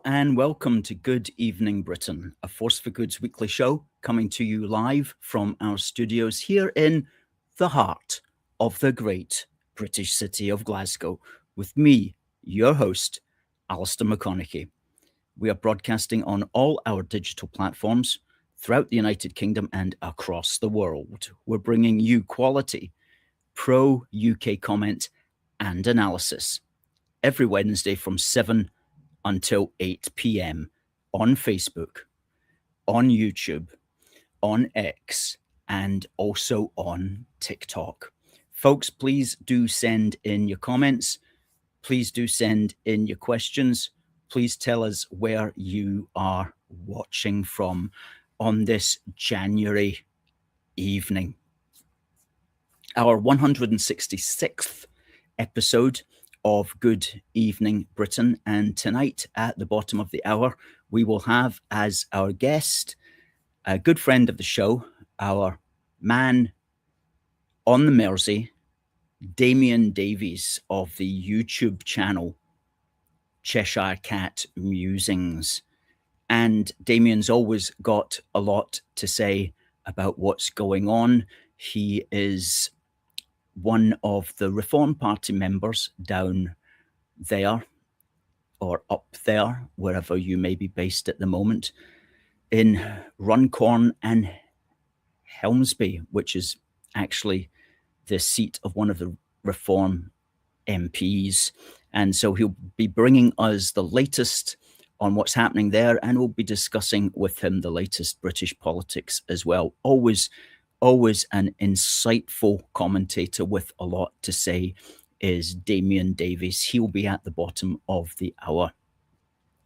and welcome to Good Evening Britain, a Force for Good's weekly show coming to you live from our studios here in the heart of the great British city of Glasgow, with me, your host, Alistair McConnachie. We are broadcasting on all our digital platforms throughout the United Kingdom and across the world. We're bringing you quality, pro-UK comment and analysis every Wednesday from 7 until 8 p.m. on Facebook, on YouTube, on X, and also on TikTok. Folks, please do send in your comments. Please do send in your questions. Please tell us where you are watching from on this January evening. Our 166th episode of Good Evening Britain, and tonight at the bottom of the hour we will have as our guest a good friend of the show, our man on the Mersey, Damien Davies of the YouTube channel CheshireCatMusings. And Damien's always got a lot to say about what's going on. He is one of the Reform Party members down there, or up there, wherever you may be based at the moment, in Runcorn and Helmsby, which is actually the seat of one of the Reform MPs. And so he'll be bringing us the latest on what's happening there, and we'll be discussing with him the latest British politics as well. Always an insightful commentator with a lot to say is Damien Davies. He'll be at the bottom of the hour.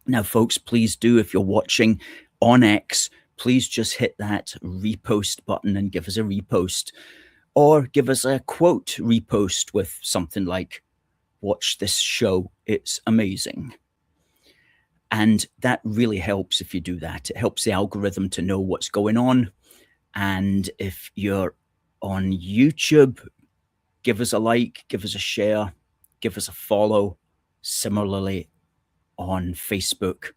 Now, folks, please do, if you're watching on X, please just hit that repost button and give us a repost, or give us a quote repost with something like, "Watch this show, it's amazing." And that really helps if you do that. It helps the algorithm to know what's going on. And if you're on YouTube, give us a like, give us a share, give us a follow. Similarly, on Facebook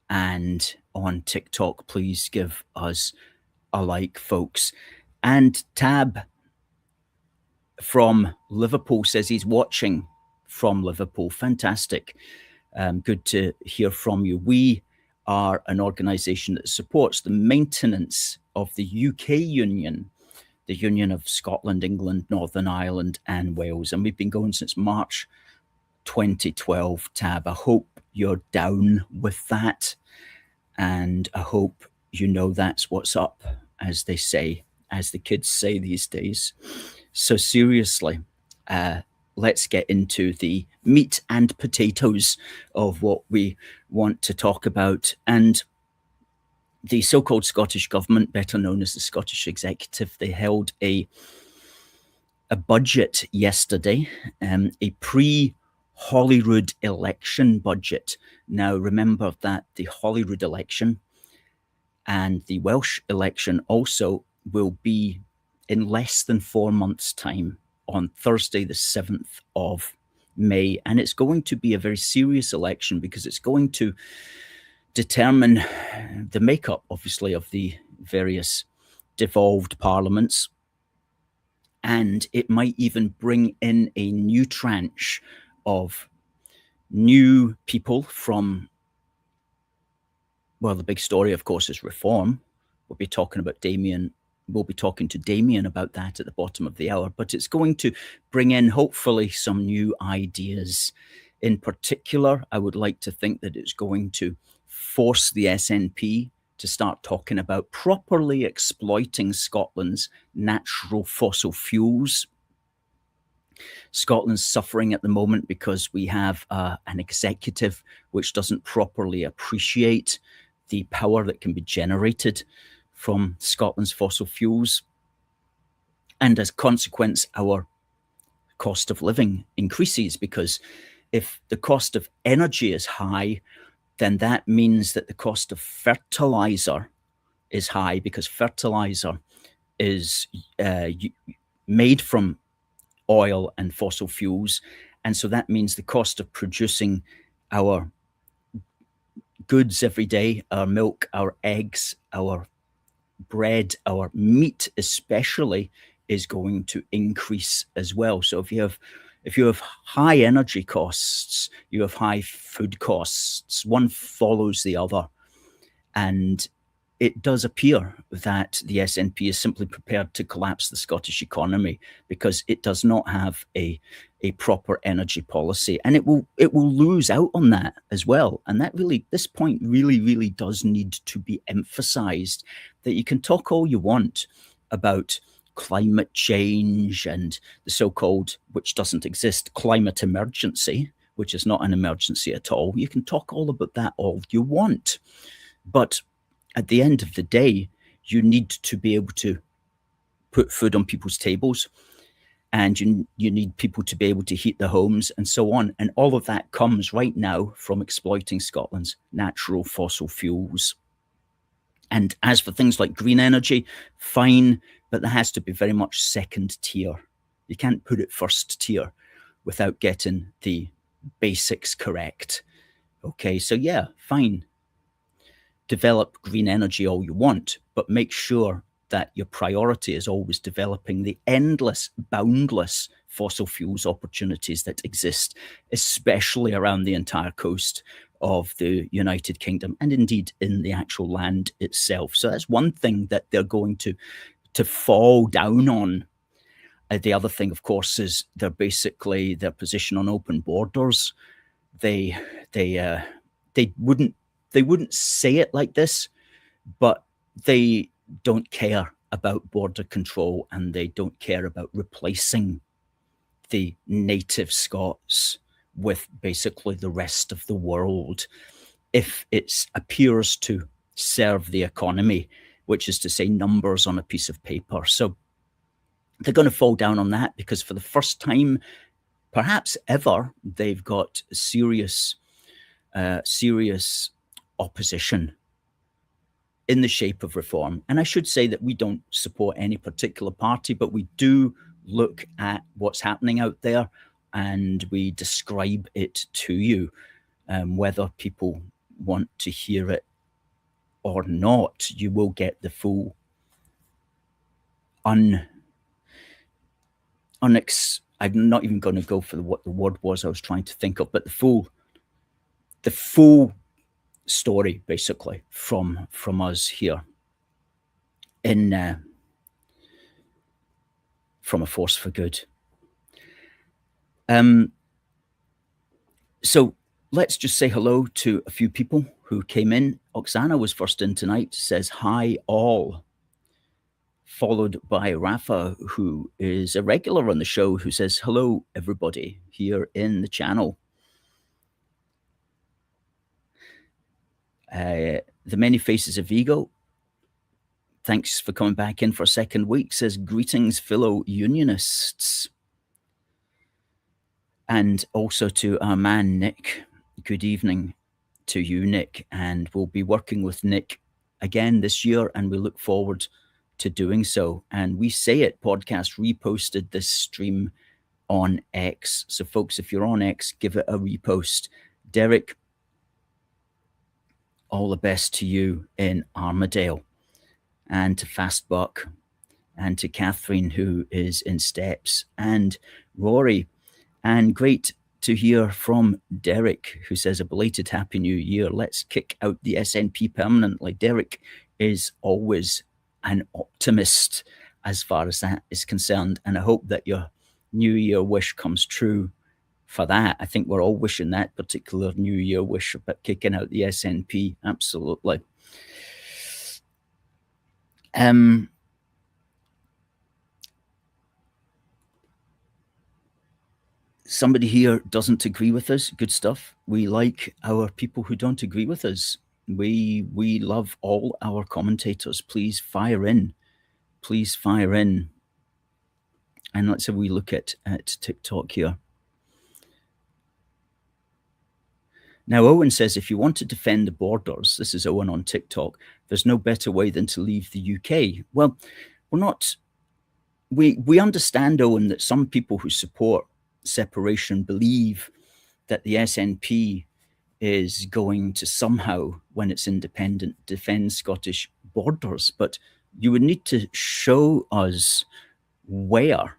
and on TikTok, please give us a like, folks. And Tab from Liverpool says he's watching from Liverpool. Fantastic. Good to hear from you. We are an organisation that supports the maintenance of the UK Union, the Union of Scotland, England, Northern Ireland and Wales. And we've been going since March 2012, Tab. I hope you're down with that. And I hope you know that's what's up, as they say, as the kids say these days. So seriously, let's get into the meat and potatoes of what we want to talk about. And the so-called Scottish government, better known as the Scottish Executive, they held a budget yesterday, a pre-Holyrood election budget. Now, remember that the Holyrood election and the Welsh election also will be in less than 4 months' time, on Thursday, the 7th of May. And it's going to be a very serious election because it's going to determine the makeup, obviously, of the various devolved parliaments. And it might even bring in a new tranche of new people from, well, the big story, of course, is reform. We'll be talking about Damien. We'll be talking to Damien about that at the bottom of the hour, but it's going to bring in, hopefully, some new ideas. In particular, I would like to think that it's going to force the SNP to start talking about properly exploiting Scotland's natural fossil fuels. Scotland's suffering at the moment because we have an executive which doesn't properly appreciate the power that can be generated from Scotland's fossil fuels. And as a consequence, our cost of living increases, because if the cost of energy is high, then that means that the cost of fertilizer is high, because fertilizer is made from oil and fossil fuels. And so that means the cost of producing our goods every day, our milk, our eggs, our bread, our meat especially, is going to increase as well. So if you have high energy costs, you have high food costs. One follows the other. And it does appear that the SNP is simply prepared to collapse the Scottish economy because it does not have a proper energy policy, and it will lose out on that as well. And that really, this point really does need to be emphasized, that you can talk all you want about climate change and the so-called, which doesn't exist, climate emergency, which is not an emergency at all. You can talk all about that all you want, but at the end of the day, you need to be able to put food on people's tables, and you need people to be able to heat their homes and so on. And all of that comes right now from exploiting Scotland's natural fossil fuels. And as for things like green energy, fine, but there has to be very much second tier. You can't put it first tier without getting the basics correct. Okay, so yeah, fine. Develop green energy all you want, but make sure that your priority is always developing the endless, boundless fossil fuels opportunities that exist, especially around the entire coast of the United Kingdom and indeed in the actual land itself. So that's one thing that they're going to fall down on. The other thing, of course, is their position on open borders. They wouldn't say it like this, but they don't care about border control, and they don't care about replacing the native Scots with basically the rest of the world if it appears to serve the economy, which is to say numbers on a piece of paper. So they're going to fall down on that because for the first time, perhaps ever, they've got serious opposition in the shape of reform. And I should say that we don't support any particular party, but we do look at what's happening out there and we describe it to you, whether people want to hear it or not. You will get the full I'm not even going to go for what the word was I was trying to think of, but the full story basically from us here in from A Force for Good. So let's just say hello to a few people who came in. Oksana was first in tonight, says hi all, followed by Rafa, who is a regular on the show, who says hello everybody here in the channel. The Many Faces of Ego, thanks for coming back in for a second week, says greetings fellow unionists. And also to our man Nick, good evening to you, Nick. And we'll be working with Nick again this year, and we look forward to doing so. And We Say It podcast reposted this stream on X. So folks, if you're on X, give it a repost. Derek, all the best to you in Armadale, and to Fastbuck, and to Catherine, who is in Steps, and Rory. And great to hear from Derek, who says a belated Happy New Year. Let's kick out the SNP permanently. Derek is always an optimist as far as that is concerned. And I hope that your New Year wish comes true for that. I think we're all wishing that particular New Year wish about kicking out the SNP. Absolutely. Somebody here doesn't agree with us. Good stuff. We like our people who don't agree with us. We love all our commentators. Please fire in. Please fire in. And let's have a wee look at TikTok here. Now, Owen says, if you want to defend the borders, this is Owen on TikTok, there's no better way than to leave the UK. Well, we're not. We understand, Owen, that some people who support separation believe that the SNP is going to somehow, when it's independent, defend Scottish borders. But you would need to show us where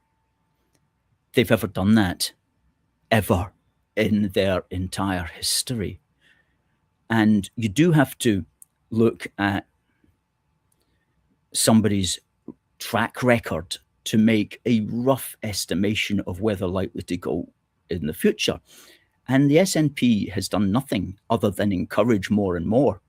they've ever done that, ever, in their entire history. And you do have to look at somebody's track record to make a rough estimation of where they're likely to go in the future. And the SNP has done nothing other than encourage more and more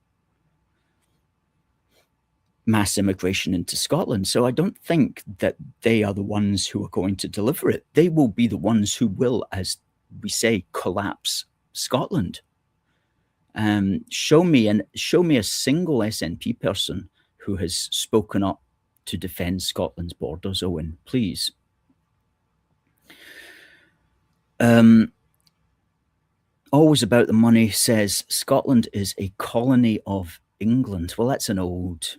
mass immigration into Scotland. So I don't think that they are the ones who are going to deliver it. They will be the ones who will, as we say, collapse Scotland. Show me a single SNP person who has spoken up to defend Scotland's borders, Owen, please. Always About the Money says Scotland is a colony of England. Well, that's an old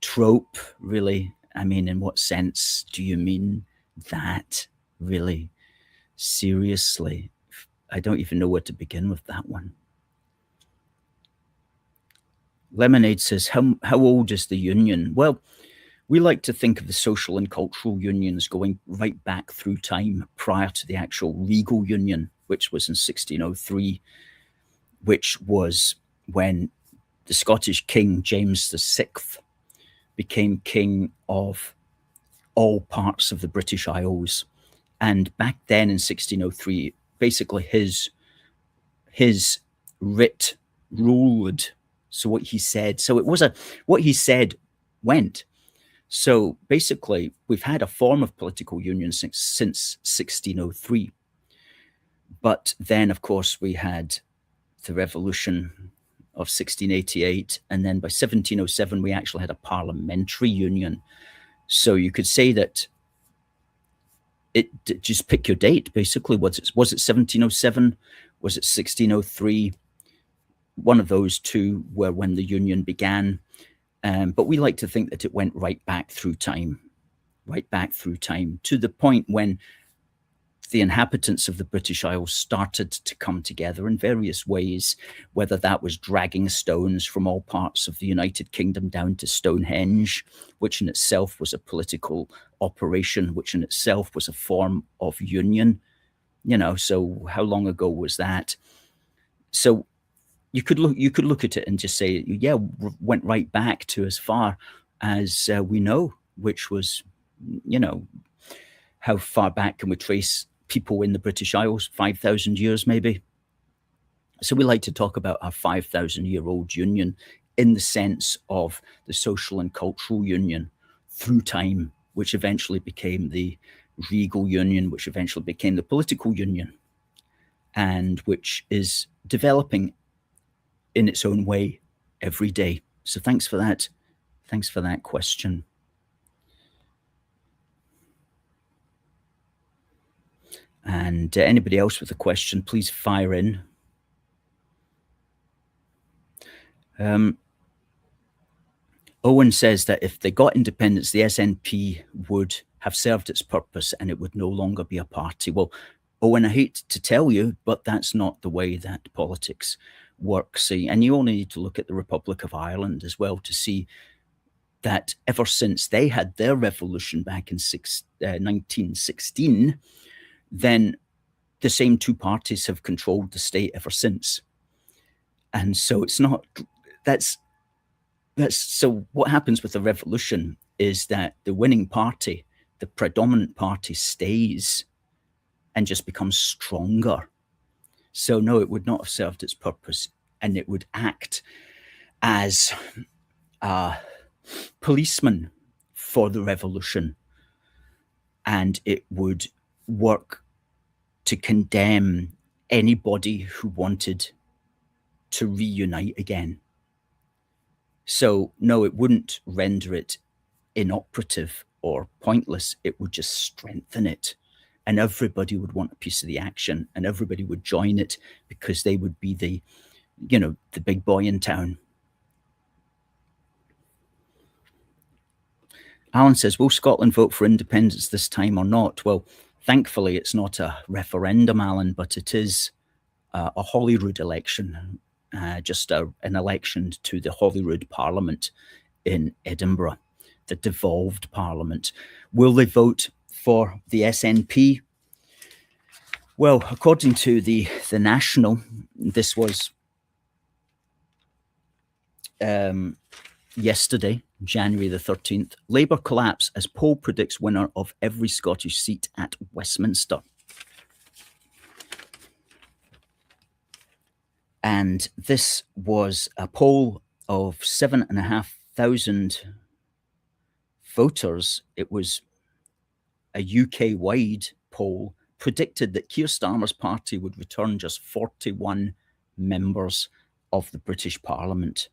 trope, really. I mean, in what sense do you mean that, really? Seriously, I don't even know where to begin with that one. Lemonade says, how old is the Union? Well, we like to think of the social and cultural unions going right back through time prior to the actual legal union, which was in 1603, which was when the Scottish King, James VI, became king of all parts of the British Isles. And back then in 1603, basically his writ ruled. So what he said, what he said went. So basically, we've had a form of political union since 1603. But then, of course, we had the revolution of 1688. And then by 1707, we actually had a parliamentary union. So you could say that just pick your date, basically. Was it 1707? Was it 1603? One of those two were when the union began. But we like to think that it went right back through time to the point when the inhabitants of the British Isles started to come together in various ways, whether that was dragging stones from all parts of the United Kingdom down to Stonehenge, which in itself was a political operation, which in itself was a form of union. So how long ago was that? So you could look at it and just say, yeah, went right back to as far as we know, which was, how far back can we trace people in the British Isles? 5,000 years, maybe. So we like to talk about our 5,000-year-old union in the sense of the social and cultural union through time, which eventually became the regal union, which eventually became the political union, and which is developing in its own way every day. So thanks for that. Thanks for that question. And anybody else with a question, please fire in. Owen says that if they got independence, the SNP would have served its purpose and it would no longer be a party. Well, Owen, I hate to tell you, but that's not the way that politics works. See, and you only need to look at the Republic of Ireland as well to see that ever since they had their revolution back in 1916, then the same two parties have controlled the state ever since. And so it's not, so what happens with the revolution is that the winning party, the predominant party, stays and just becomes stronger. So no, it would not have served its purpose, and it would act as a policeman for the revolution, and it would work to condemn anybody who wanted to reunite again. So no, it wouldn't render it inoperative or pointless. It would just strengthen it, and everybody would want a piece of the action, and everybody would join it because they would be the big boy in town. Alan says, will Scotland vote for independence this time or not? Well, thankfully, it's not a referendum, Alan, but it is a Holyrood election, just an election to the Holyrood Parliament in Edinburgh, the devolved Parliament. Will they vote for the SNP? Well, according to the National, this was yesterday, January the 13th, Labour collapse as poll predicts winner of every Scottish seat at Westminster. And this was a poll of 7,500 voters. It was a UK-wide poll, predicted that Keir Starmer's party would return just 41 members of the British Parliament,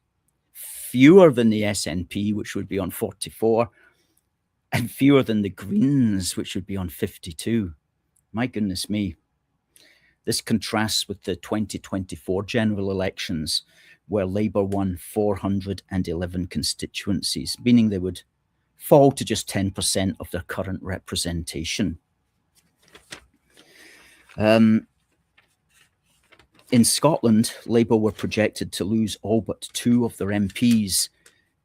fewer than the SNP, which would be on 44, and fewer than the Greens, which would be on 52. My goodness me. This contrasts with the 2024 general elections, where Labour won 411 constituencies, meaning they would fall to just 10% of their current representation. In Scotland, Labour were projected to lose all but 2 of their MPs,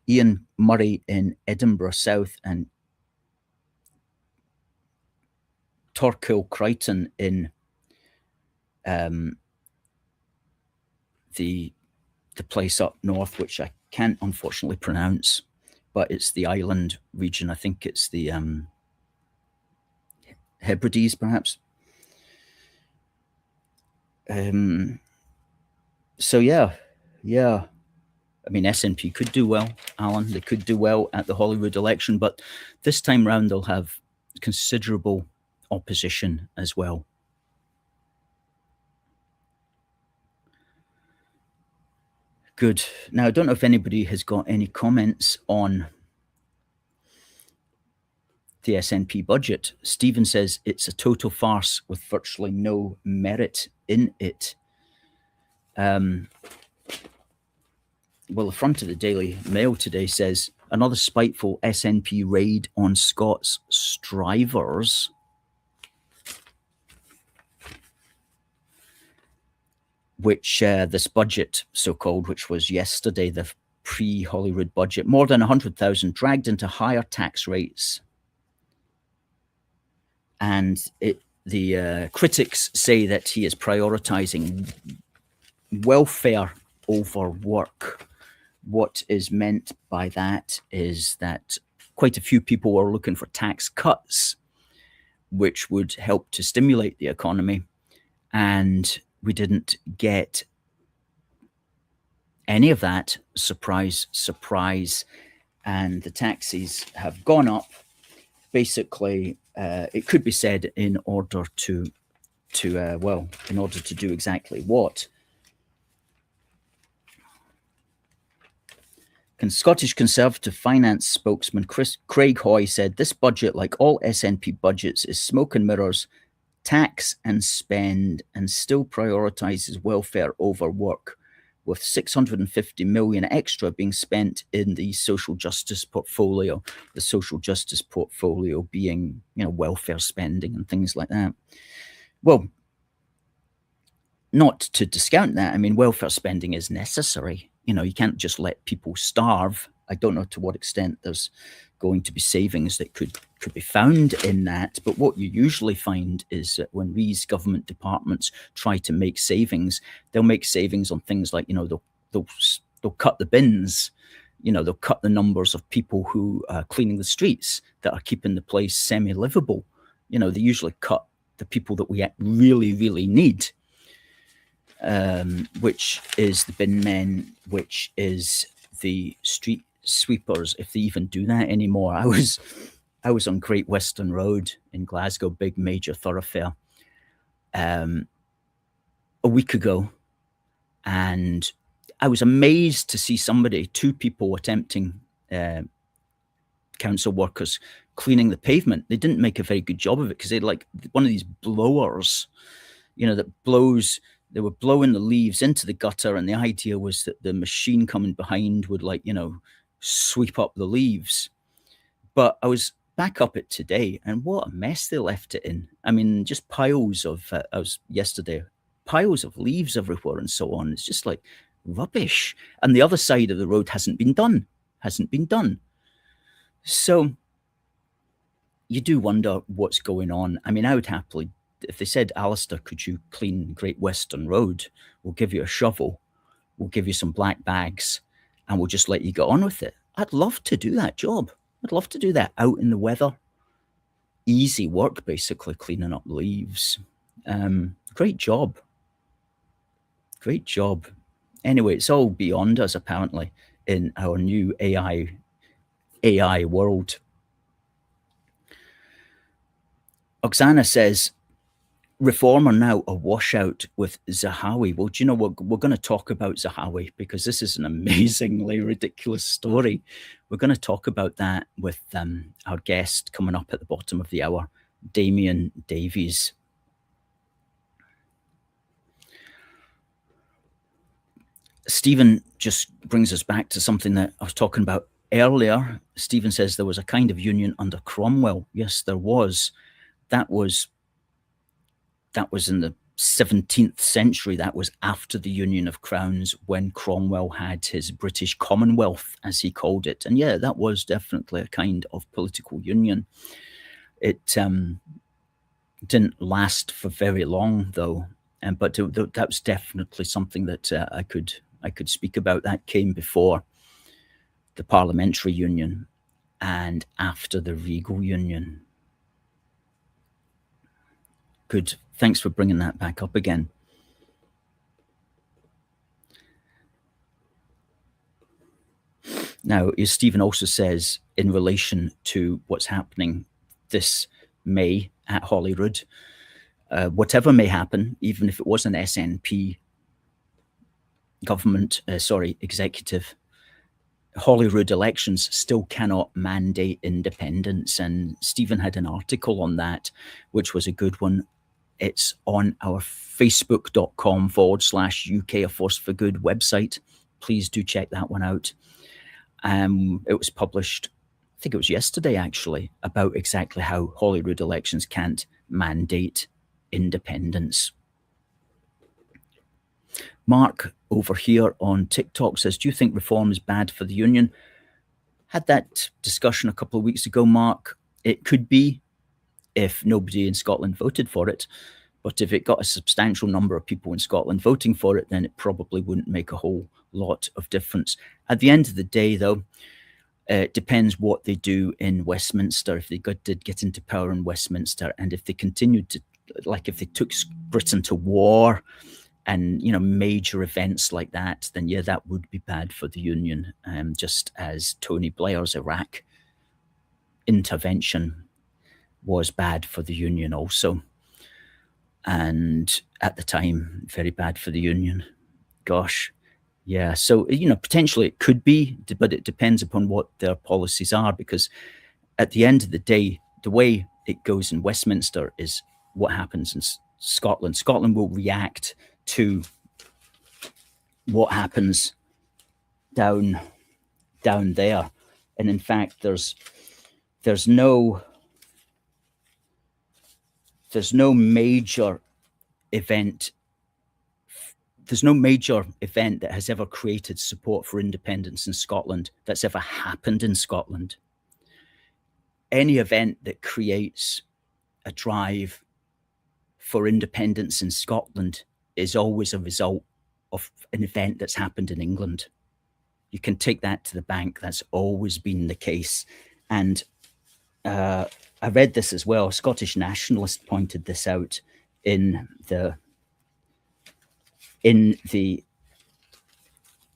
Ian Murray in Edinburgh South and Torquil Crichton in the place up north, which I can't unfortunately pronounce, but it's the island region. I think it's the Hebrides, perhaps. So yeah. I mean, SNP could do well, Alan. They could do well at the Holyrood election, but this time round they'll have considerable opposition as well. Good. Now, I don't know if anybody has got any comments on the SNP budget. Stephen says it's a total farce with virtually no merit in it. Well, the front of the Daily Mail today says another spiteful SNP raid on Scots strivers. Which this budget, so-called, which was yesterday, the pre-Holyrood budget, more than 100,000 dragged into higher tax rates. And the critics say that he is prioritising welfare over work. What is meant by that is that quite a few people are looking for tax cuts, which would help to stimulate the economy. And we didn't get any of that. Surprise, surprise. And the taxes have gone up. Basically, it could be said in order to do exactly what? Scottish Conservative finance spokesman Craig Hoy said this budget, like all SNP budgets, is smoke and mirrors, tax and spend, and still prioritises welfare over work, with 650 million extra being spent in the social justice portfolio. The social justice portfolio being, welfare spending and things like that. Well, not to discount that. I mean, welfare spending is necessary. You can't just let people starve. I don't know to what extent there's going to be savings that could be found in that. But what you usually find is that when these government departments try to make savings, they'll make savings on things like, they'll cut the bins, they'll cut the numbers of people who are cleaning the streets that are keeping the place semi-livable. They usually cut the people that we really, really need. Which is the bin men, which is the street sweepers, if they even do that anymore. I was on Great Western Road in Glasgow, big major thoroughfare, a week ago, and I was amazed to see two people attempting, council workers cleaning the pavement. They didn't make a very good job of it because they had like one of these blowers, that blows. They were blowing the leaves into the gutter, and the idea was that the machine coming behind would sweep up the leaves. But I was back up it today, and what a mess they left it in. I mean, just piles of, piles of leaves everywhere and so on. It's just like rubbish. And the other side of the road hasn't been done. So you do wonder what's going on. I mean, I would happily, if they said, Alistair, could you clean Great Western Road? We'll give you a shovel. We'll give you some black bags and we'll just let you get on with it. I'd love to do that job. I'd love to do that out in the weather. Easy work, basically, cleaning up leaves. Great job. Great job. Anyway, it's all beyond us, apparently, in our new AI world. Oksana says, Reform are now a washout with Zahawi. Well, do you know what? We're going to talk about Zahawi because this is an amazingly ridiculous story. We're going to talk about that with our guest coming up at the bottom of the hour, Damien Davies. Stephen just brings us back to something that I was talking about earlier. Stephen says there was a kind of union under Cromwell. Yes, there was. That was in the 17th century. That was after the Union of Crowns, when Cromwell had his British Commonwealth, as he called it. And yeah, that was definitely a kind of political union. It didn't last for very long, though. But that was definitely something that I could speak about. That came before the Parliamentary Union and after the Regal Union. Good. Thanks for bringing that back up again. Now, Stephen also says, in relation to what's happening this May at Holyrood, whatever may happen, even if it was an SNP executive, Holyrood elections still cannot mandate independence. And Stephen had an article on that, which was a good one. It's on our facebook.com/UK A Force for Good website. Please do check that one out. It was published, I think it was yesterday actually, about exactly how Holyrood elections can't mandate independence. Mark over here on TikTok says, do you think reform is bad for the union? Had that discussion a couple of weeks ago, Mark. It could be, if nobody in Scotland voted for it. But if it got a substantial number of people in Scotland voting for it, then it probably wouldn't make a whole lot of difference. At the end of the day, though, it depends what they do in Westminster. If they did get into power in Westminster, and if they continued to, like if they took Britain to war and, you know, major events like that, then yeah, that would be bad for the union, just as Tony Blair's Iraq intervention was bad for the union also. And at the time, very bad for the union. Gosh, yeah. So, you know, potentially it could be, but it depends upon what their policies are, because at the end of the day, the way it goes in Westminster is what happens in Scotland. Scotland will react to what happens down there. And in fact, there's no major event. There's no major event that has ever created support for independence in Scotland that's ever happened in Scotland. Any event that creates a drive for independence in Scotland is always a result of an event that's happened in England. You can take that to the bank. That's always been the case. And I read this as well. A Scottish nationalist pointed this out in the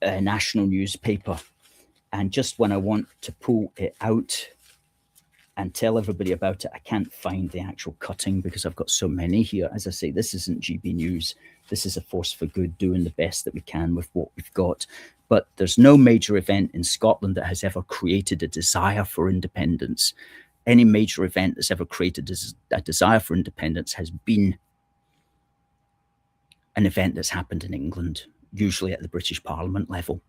national newspaper. And just when I want to pull it out and tell everybody about it, I can't find the actual cutting because I've got so many here. As I say, this isn't GB News. This is A Force for Good, doing the best that we can with what we've got. But there's no major event in Scotland that has ever created a desire for independence. Any major event that's ever created a desire for independence has been an event that's happened in England, usually at the British Parliament level.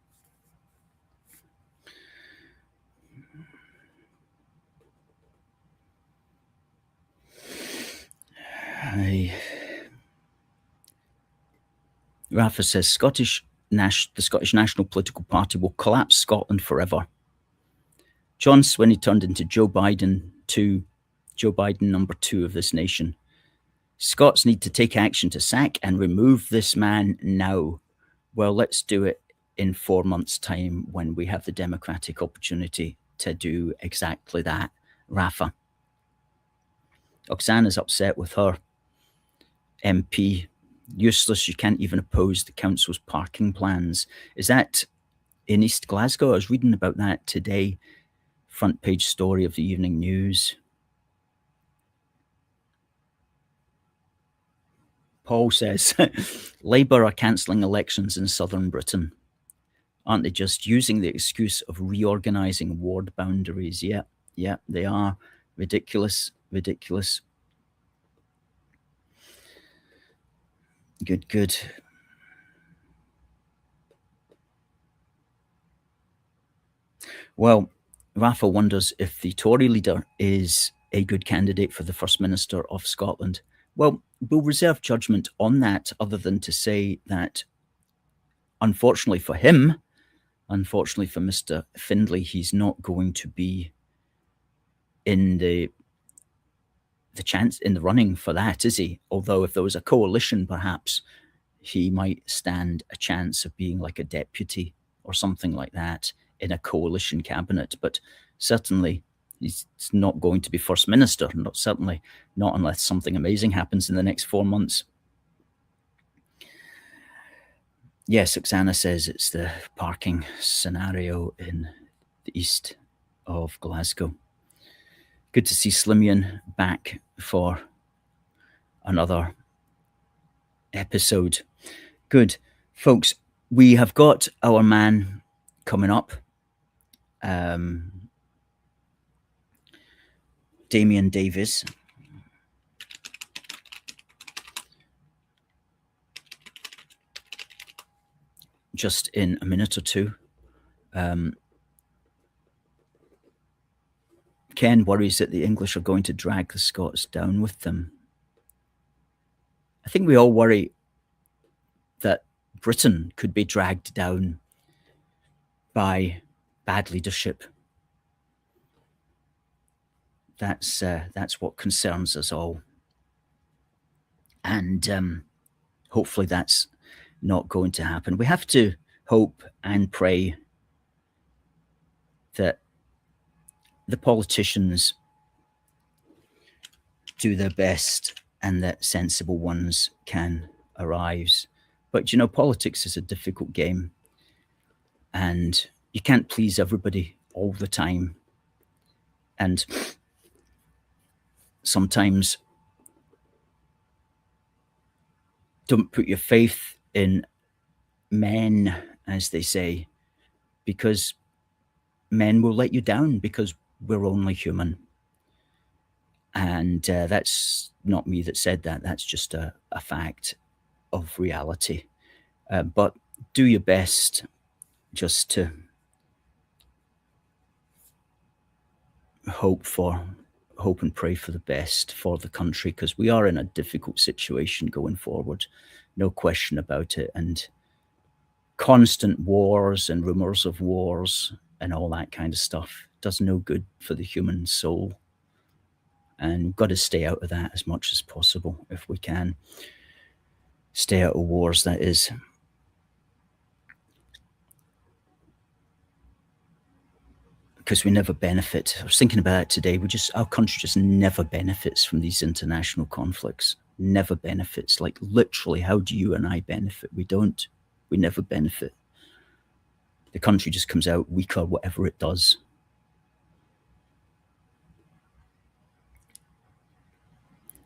Rafa says the Scottish National Political Party will collapse Scotland forever. John Swinney turned into Joe Biden number 2 of this nation. Scots need to take action to sack and remove this man now. Well, let's do it in 4 months' time when we have the democratic opportunity to do exactly that, Rafa. Oksana's upset with her MP. Useless, you can't even oppose the council's parking plans. Is that in East Glasgow? I was reading about that today. Front page story of the Evening News. Paul says, Labour are cancelling elections in southern Britain. Aren't they just using the excuse of reorganising ward boundaries? Yeah, they are. Ridiculous. Good. Well, Rafa wonders if the Tory leader is a good candidate for the First Minister of Scotland. Well, we'll reserve judgment on that, other than to say that, unfortunately for him, unfortunately for Mr. Findlay, he's not going to be in the running for that, is he? Although if there was a coalition, perhaps he might stand a chance of being like a deputy or something like that in a coalition cabinet. But certainly he's not going to be First Minister, certainly not unless something amazing happens in the next 4 months. Yes, Oksana says it's the parking scenario in the east of Glasgow. Good to see Slimian back for another episode. Good. Folks, we have got our man coming up. Damien Davies. Just in a minute or two. Ken worries that the English are going to drag the Scots down with them. I think we all worry that Britain could be dragged down by bad leadership. That's what concerns us all. And hopefully that's not going to happen. We have to hope and pray that the politicians do their best and that sensible ones can arise. But, politics is a difficult game, and you can't please everybody all the time. And sometimes don't put your faith in men, as they say, because men will let you down, because we're only human. And that's not me that said that. That's just a fact of reality. But do your best just to hope and pray for the best for the country, because we are in a difficult situation going forward. No question about it. And constant wars and rumors of wars and all that kind of stuff does no good for the human soul. And we've got to stay out of that as much as possible if we can. Stay out of wars, that is. Because we never benefit. I was thinking about it today. Our country just never benefits from these international conflicts. Never benefits. Like, literally, how do you and I benefit? We don't. We never benefit. The country just comes out weaker, whatever it does.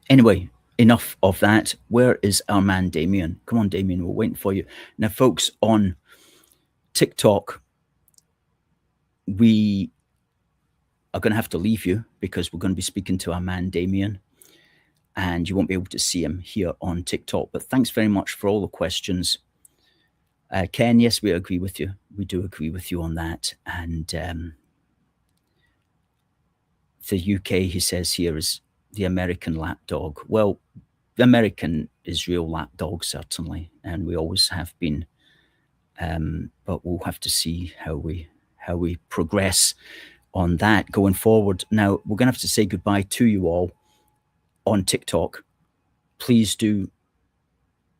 Anyway, enough of that. Where is our man Damien? Come on, Damien, we're waiting for you. Now, folks, on TikTok, we are going to have to leave you because we're going to be speaking to our man Damien, and you won't be able to see him here on TikTok. But thanks very much for all the questions. Ken, yes, we agree with you. We do agree with you on that. And the UK, he says here, is the American lapdog. Well, American Israel lapdog, certainly, and we always have been. But we'll have to see how we progress on that going forward. Now, we're going to have to say goodbye to you all on TikTok. Please do,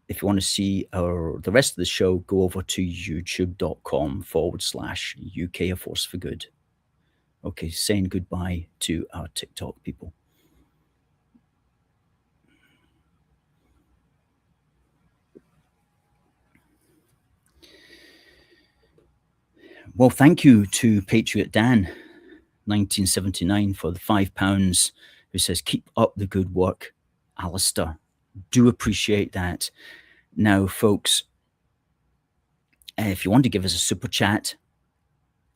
if you want to see the rest of the show, go over to youtube.com/UK A Force for Good. Okay, saying goodbye to our TikTok people. Well, thank you to Patriot Dan, 1979, for the £5, who says, keep up the good work, Alistair. Do appreciate that. Now, folks, if you want to give us a super chat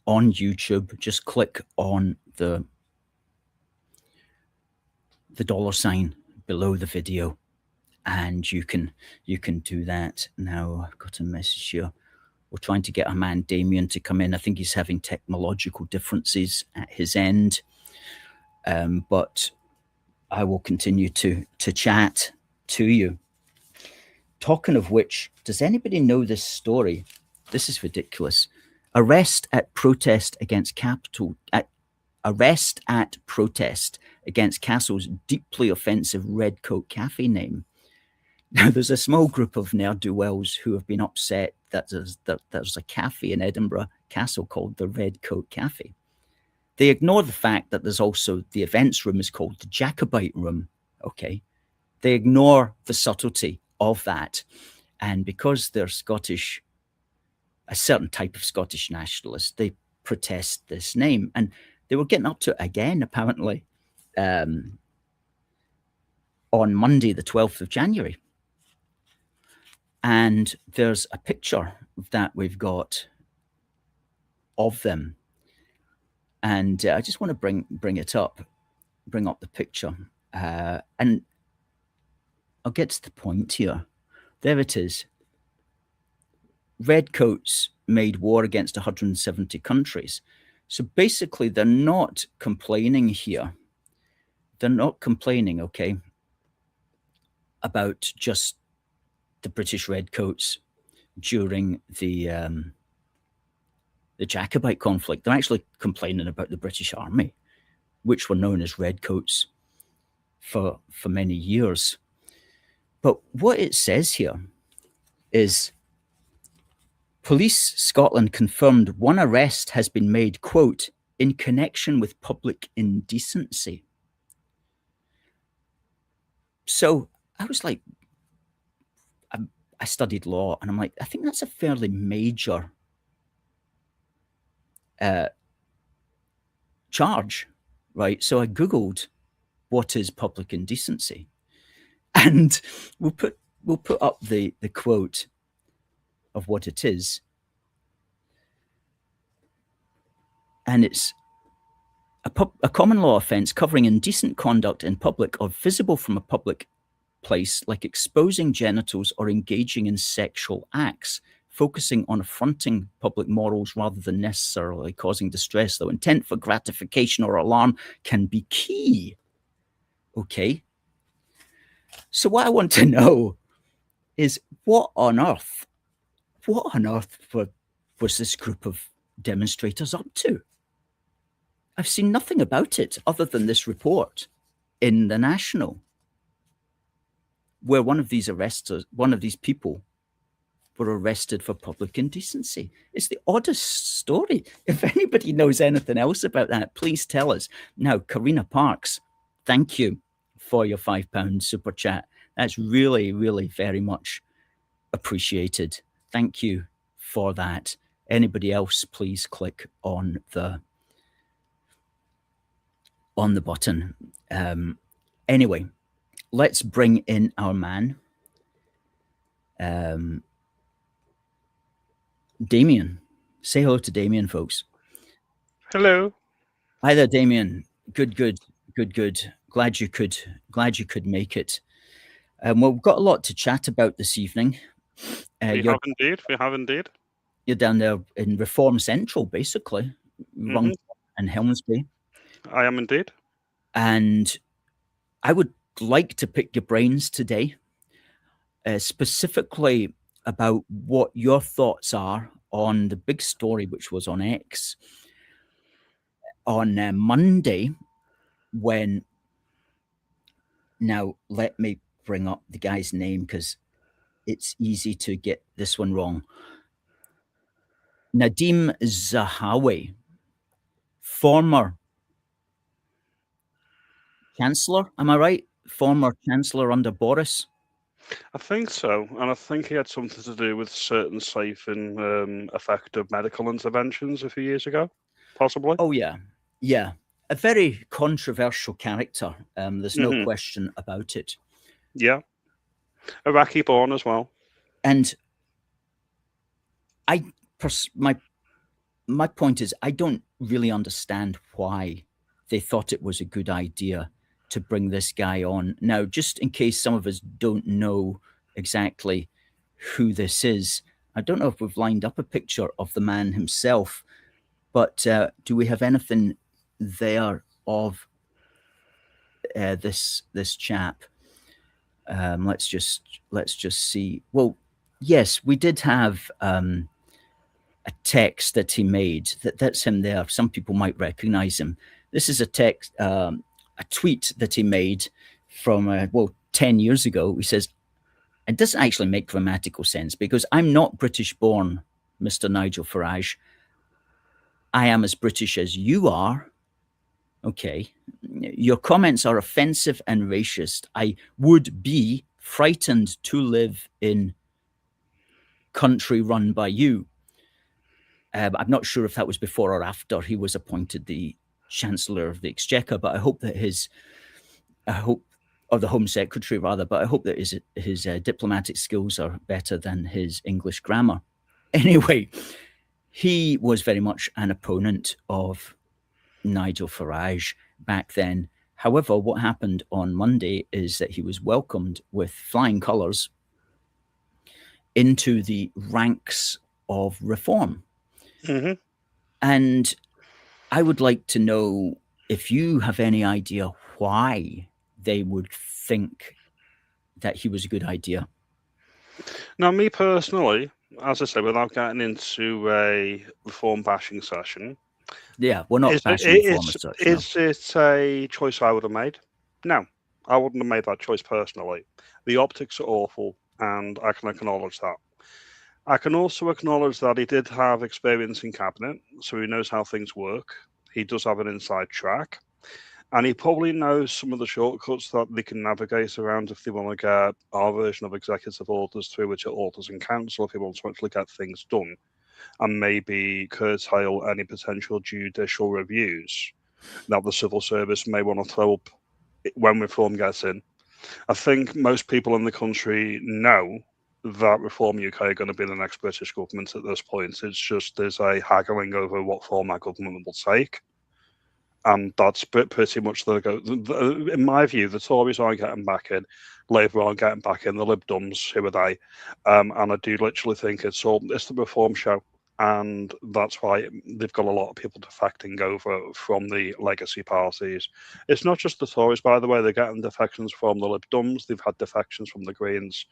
on YouTube, just click on the $sign below the video, and you can do that. Now, I've got a message here. We're trying to get our man Damien to come in. I think he's having technological differences at his end, but I will continue to chat to you. Talking of which, does anybody know this story? This is ridiculous. Arrest at protest against Castle's deeply offensive Redcoat Cafe name. Now, there's a small group of ne'er-do-wells who have been upset that there's a cafe in Edinburgh Castle called the Redcoat Cafe. They ignore the fact that there's also the events room is called the Jacobite Room. Okay, they ignore the subtlety of that, and because they're Scottish, a certain type of Scottish nationalist, they protest this name, and they were getting up to it again apparently on Monday, the 12th of January. And there's a picture that we've got of them. And I just want to bring up the picture. And I'll get to the point here. There it is. Redcoats made war against 170 countries. So basically, they're not complaining here. They're not complaining, okay, about just the British Redcoats during the Jacobite conflict. They're actually complaining about the British Army, which were known as Redcoats for many years. But what it says here is, Police Scotland confirmed one arrest has been made, quote, in connection with public indecency. So I was like, I studied law, and I'm like, I think that's a fairly major charge, right? So I Googled what is public indecency, and we'll put up the quote of what it is. And it's a common law offence covering indecent conduct in public or visible from a public place, like exposing genitals or engaging in sexual acts, focusing on affronting public morals rather than necessarily causing distress, though intent for gratification or alarm can be key. Okay. So what I want to know is, what on earth was this group of demonstrators up to? I've seen nothing about it other than this report in the National, where one of these people were arrested for public indecency. It's the oddest story. If anybody knows anything else about that, please tell us. Now, Karina Parks, thank you for your £5 super chat. That's really, really very much appreciated. Thank you for that. Anybody else, please click on the button. Anyway, let's bring in our man, Damien. Say hello to Damien, folks. Hello. Hi there, Damien. Good. Glad you could make it. Well, we've got a lot to chat about this evening. We have indeed. You're down there in Reform Central, basically, Rung and Helmsby. I am indeed. And I would like to pick your brains today, specifically about what your thoughts are on the big story which was on X on Monday, when, now let me bring up the guy's name because it's easy to get this one wrong. Nadim Zahawi, former Chancellor, am I right? Former Chancellor under Boris? I think so, and I think he had something to do with certain safe and effective medical interventions a few years ago, possibly. Oh, yeah. Yeah. A very controversial character. There's no question about it. Yeah. Iraqi born as well. And my point is, I don't really understand why they thought it was a good idea to bring this guy on. Now, just in case some of us don't know exactly who this is, I don't know if we've lined up a picture of the man himself, but do we have anything there of this chap? Let's just see. Well, yes, we did have a text that he made. That's him there. Some people might recognize him. This is a text, a tweet that he made from 10 years ago. He says, it doesn't actually make grammatical sense because I'm not British born, Mr. Nigel Farage. I am as British as you are. Okay. Your comments are offensive and racist. I would be frightened to live in country run by you. I'm not sure if that was before or after he was appointed the Chancellor of the Exchequer, but I hope that or the Home Secretary rather, but I hope that his diplomatic skills are better than his English grammar. Anyway, he was very much an opponent of Nigel Farage back then. However, what happened on Monday is that he was welcomed with flying colours into the ranks of reform. And I would like to know if you have any idea why they would think that he was a good idea. Now, me personally, as I say, without getting into a reform bashing session, yeah, we're not bashing reform as such. Is it a choice I would have made? No, I wouldn't have made that choice personally. The optics are awful, and I can acknowledge that. I can also acknowledge that he did have experience in cabinet, so he knows how things work. He does have an inside track, and he probably knows some of the shortcuts that they can navigate around if they want to get our version of executive orders through, which are orders in council, if he wants to actually get things done, and maybe curtail any potential judicial reviews that the civil service may want to throw up when reform gets in. I think most people in the country know that Reform UK are going to be the next British government at this point. It's just there's a haggling over what form that government will take. And that's pretty much the go. In my view, the Tories aren't getting back in, Labour aren't getting back in, the Lib Dems, who are they? And I do literally think it's the reform show. And that's why they've got a lot of people defecting over from the legacy parties. It's not just the Tories, by the way. They're getting defections from the Lib Dems. They've had defections from the Greens.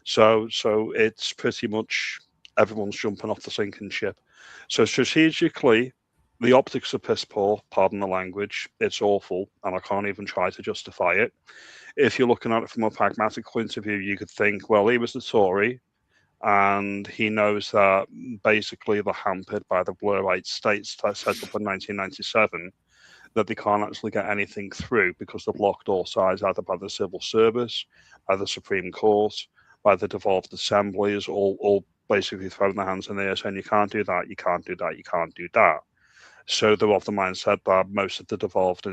So it's pretty much everyone's jumping off the sinking ship. So strategically, the optics are piss poor, pardon the language. It's awful, and I can't even try to justify it. If you're looking at it from a pragmatic point of view, you could think, well, he was the Tory, and he knows that basically they're hampered by the Blurite states that set up in 1997, that they can't actually get anything through because they've locked all sides, either by the civil service, by the Supreme Court, by the devolved assemblies, all basically throwing their hands in the air saying you can't do that, you can't do that, you can't do that. So they're of the mindset that most of the devolved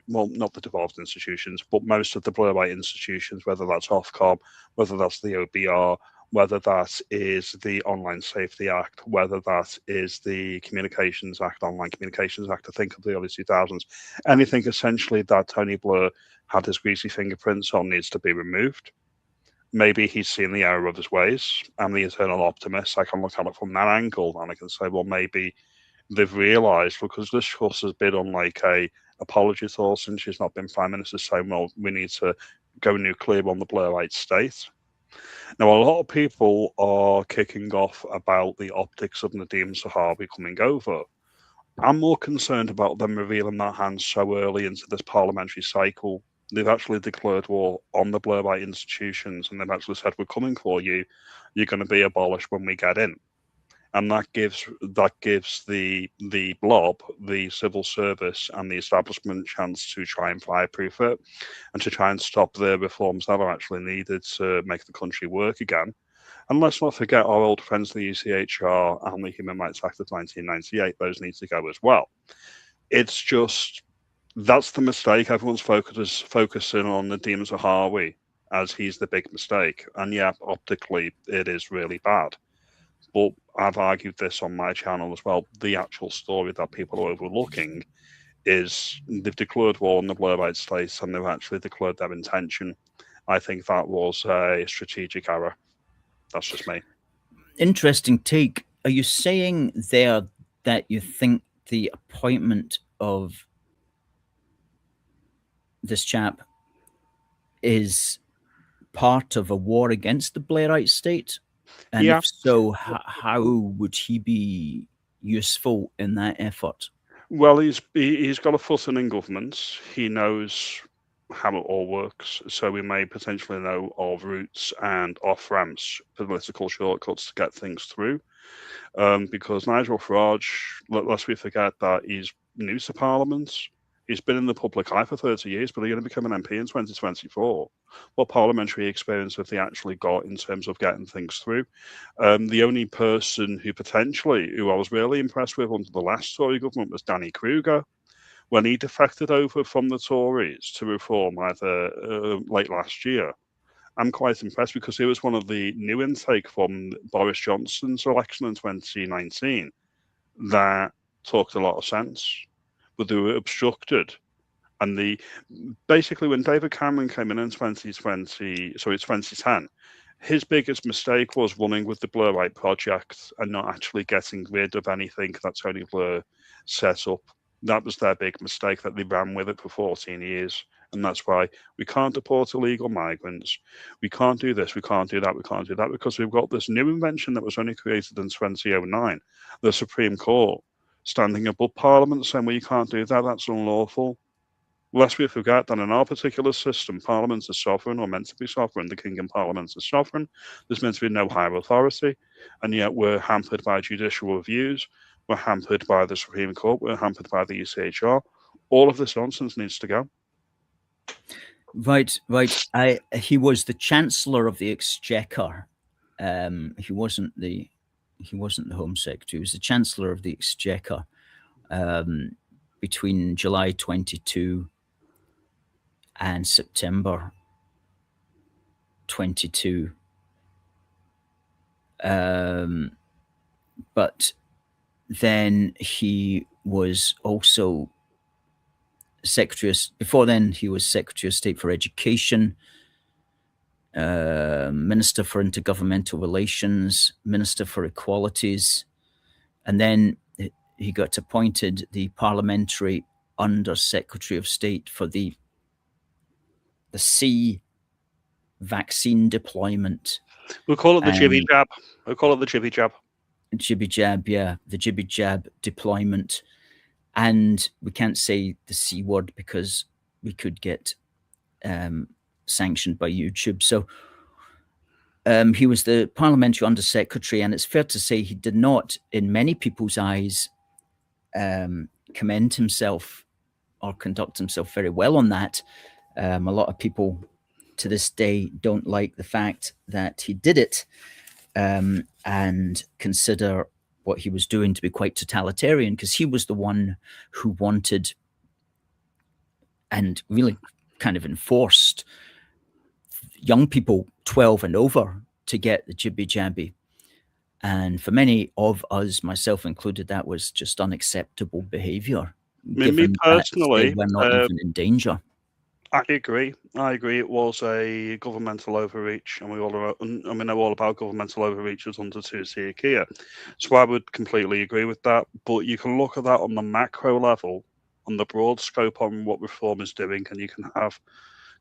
not the devolved institutions, but most of the Blurite institutions, whether that's Ofcom, whether that's the OBR, whether that is the Online Safety Act, whether that is the Communications Act, Online Communications Act, I think of the early 2000s, anything essentially that Tony Blair had his greasy fingerprints on needs to be removed. Maybe he's seen the error of his ways. I'm the eternal optimist. I can look at it from that angle and I can say, well, maybe they've realised, because this course has been on like a apology tour since she's not been Prime Minister, saying, well, we need to go nuclear on the Blairite state. Now, a lot of people are kicking off about the optics of Nadeem Zahawi coming over. I'm more concerned about them revealing their hands so early into this parliamentary cycle. They've actually declared war on the Blairite institutions, and they've actually said, "We're coming for you. You're going to be abolished when we get in." And that gives the blob, the civil service, and the establishment chance to try and fireproof it, and to try and stop the reforms that are actually needed to make the country work again. And let's not forget our old friends, the UCHR and the Human Rights Act of 1998. Those need to go as well. It's just, that's the mistake. Everyone's focusing on Nadeem Zahawi as he's the big mistake. And yeah, optically, it is really bad. But I've argued this on my channel as well. The actual story that people are overlooking is they've declared war on the Blairite states, and they've actually declared their intention. I think that was a strategic error. That's just me. Interesting take. Are you saying there that you think the appointment of this chap is part of a war against the Blairite state? And Yeah. if so, how would he be useful in that effort? Well, he's got a foot in government. He knows how it all works, so we may potentially know of routes and off ramps, political shortcuts to get things through. Because Nigel Farage, lest we forget that he's new to Parliament. He's been in the public eye for 30 years, but he's going to become an MP in 2024. What parliamentary experience have they actually got in terms of getting things through? The only person who I was really impressed with under the last Tory government was Danny Kruger. When he defected over from the Tories to Reform either late last year, I'm quite impressed because he was one of the new intake from Boris Johnson's election in 2019 that talked a lot of sense, but they were obstructed. And basically, when David Cameron came in 2010, his biggest mistake was running with the Blairite project and not actually getting rid of anything that Tony Blair set up. That was their big mistake, that they ran with it for 14 years. And that's why we can't deport illegal migrants. We can't do this. We can't do that. We can't do that, because we've got this new invention that was only created in 2009, the Supreme Court standing above Parliament saying, well, you can't do that. That's unlawful. Lest we forget that in our particular system, Parliament is sovereign, or meant to be sovereign. The King and Parliament is sovereign. There's meant to be no higher authority. And yet we're hampered by judicial reviews. We're hampered by the Supreme Court. We're hampered by the UCHR. All of this nonsense needs to go. Right. He was the Chancellor of the Exchequer. He wasn't the Home Secretary. He was the Chancellor of the Exchequer between July 22 and September 22. But then he was also before then he was Secretary of State for Education, Minister for Intergovernmental Relations, Minister for Equalities, and then he got appointed the Parliamentary Under Secretary of State for the C vaccine deployment. We'll call it the jibby jab. We'll call it the jibby jab. Jibby jab, yeah, the jibby jab deployment. And we can't say the C word because we could get sanctioned by YouTube. So he was the Parliamentary Under Secretary, and it's fair to say he did not, in many people's eyes, commend himself or conduct himself very well on that. A lot of people to this day don't like the fact that he did it and consider what he was doing to be quite totalitarian, because he was the one who wanted and really kind of enforced young people 12 and over to get the jibby jabby. And for many of us, myself included, that was just unacceptable behavior. Me personally, we're not even in danger. I agree. It was a governmental overreach, and we know all about governmental overreaches under 2C IKEA. So I would completely agree with that. But you can look at that on the macro level, on the broad scope on what reform is doing, and you can have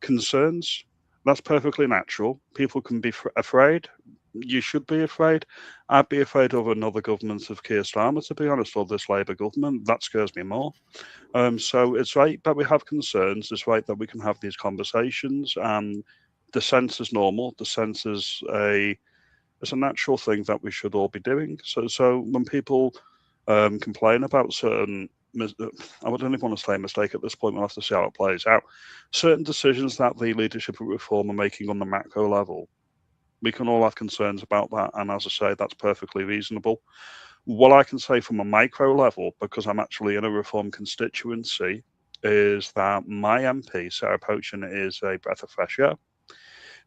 concerns. That's perfectly natural. People can be afraid. You should be afraid. I'd be afraid of another government of Keir Starmer, to be honest, or this Labour government. That scares me more. So it's right that we have concerns. It's right that we can have these conversations. And dissent is normal. Dissent is it's a natural thing that we should all be doing. So when people complain about certain, I don't even want to say mistake at this point. We'll have to see how it plays out. Certain decisions that the leadership of Reform are making on the macro level, we can all have concerns about that. And as I say, that's perfectly reasonable. What I can say from a micro level, because I'm actually in a Reform constituency, is that my MP, Sarah Pochin, is a breath of fresh air.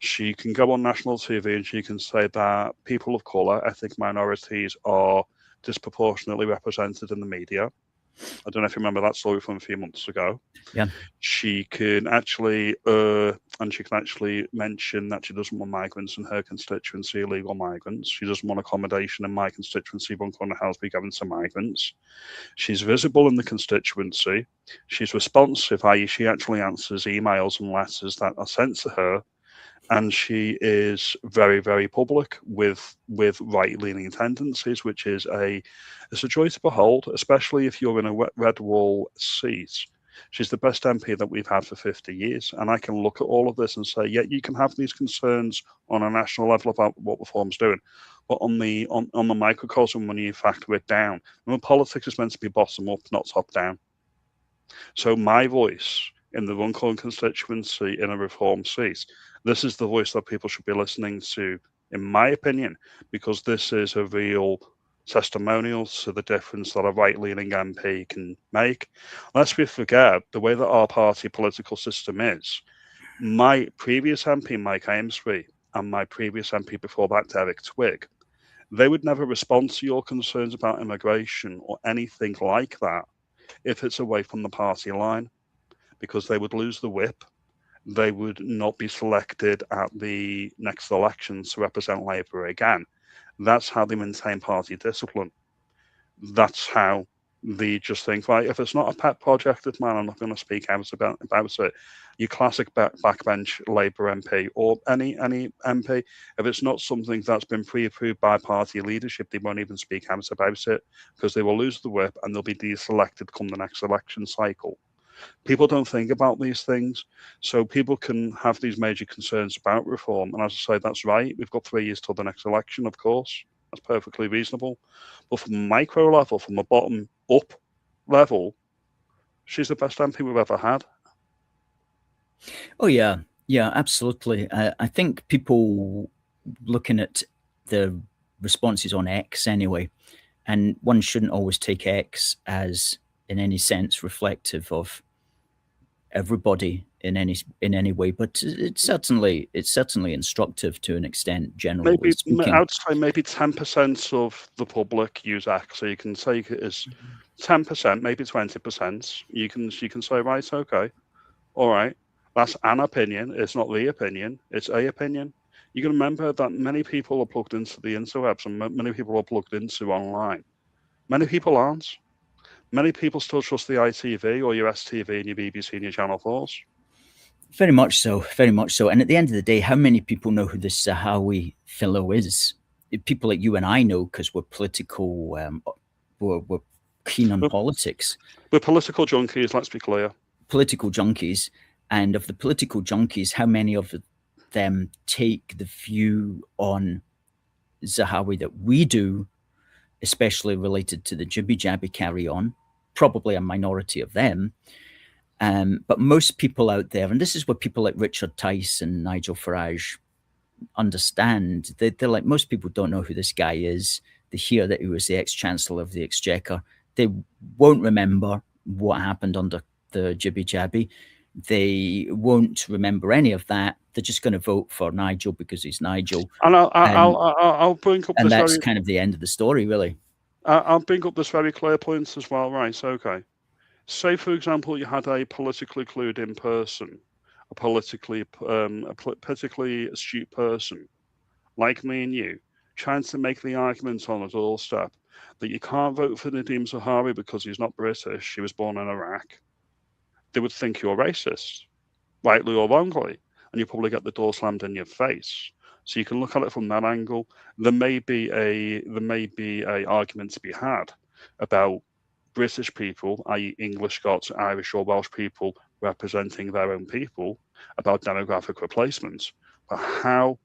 She can go on national TV and she can say that people of colour, ethnic minorities, are disproportionately represented in the media. I don't know if you remember that story from a few months ago. Yeah. She can actually, mention that she doesn't want migrants in her constituency, illegal migrants. She doesn't want accommodation in my constituency, Buncombe House, be given to migrants. She's visible in the constituency. She's responsive, i.e., she actually answers emails and letters that are sent to her. And she is very, very public with right-leaning tendencies, which is it's a joy to behold, especially if you're in a red wall seat. She's the best MP that we've had for 50 years. And I can look at all of this and say, yeah, you can have these concerns on a national level about what Reform's doing. But on the microcosm, when you factor it down, politics is meant to be bottom up, not top down. So my voice in the Runcorn constituency in a Reform seat, this is the voice that people should be listening to, in my opinion, because this is a real testimonial to the difference that a right-leaning MP can make. Lest we forget, the way that our party political system is, my previous MP, Mike Amesbury, and my previous MP before that, Derek Twigg, they would never respond to your concerns about immigration or anything like that if it's away from the party line, because they would lose the whip. They would not be selected at the next elections to represent Labour again. That's how they maintain party discipline. That's how they just think, right, if it's not a pet project of mine, I'm not going to speak out about it. Your classic backbench Labour MP or any MP, if it's not something that's been pre-approved by party leadership, they won't even speak out about it because they will lose the whip and they'll be deselected come the next election cycle. People don't think about these things, so people can have these major concerns about Reform. And as I say, that's right. We've got 3 years till the next election, of course. That's perfectly reasonable. But from a micro level, from a bottom up level, she's the best MP we've ever had. Oh, yeah. Yeah, absolutely. I think people looking at the responses on X anyway, and one shouldn't always take X as in any sense reflective of everybody in any way, but it's certainly instructive to an extent, generally speaking. I would say maybe 10% of the public use X, so you can take it as 10%, maybe 20%. You can say, right, okay, all right, that's an opinion. It's not the opinion. It's a opinion. You can remember that many people are plugged into the interwebs and many people are plugged into online. Many people aren't. Many people still trust the ITV or your STV and your BBC and your Channel 4s. Very much so, very much so. And at the end of the day, how many people know who this Zahawi fellow is? People like you and I know because we're political, we're keen on politics. We're political junkies, let's be clear. Political junkies. And of the political junkies, how many of them take the view on Zahawi that we do, especially related to the jibby-jabby carry-on? Probably a minority of them. But most people out there, and this is what people like Richard Tice and Nigel Farage understand, they're like, most people don't know who this guy is. They hear that he was the ex-chancellor of the Exchequer. They won't remember what happened under the jibby-jabby. They won't remember any of that. They're just going to vote for Nigel because he's Nigel. And I'll bring up and that's kind of the end of the story, really. I'll bring up this very clear point as well. Right, okay. Say, for example, you had a politically clued in person, a politically astute person, like me and you, trying to make the argument on a doorstep that you can't vote for Nadeem Zahawi because he's not British, he was born in Iraq. They would think you're racist, rightly or wrongly. and you probably get the door slammed in your face. So you can look at it from that angle. There may be a argument to be had about British people, i.e., English, Scots, Irish, or Welsh people representing their own people about demographic replacements. But how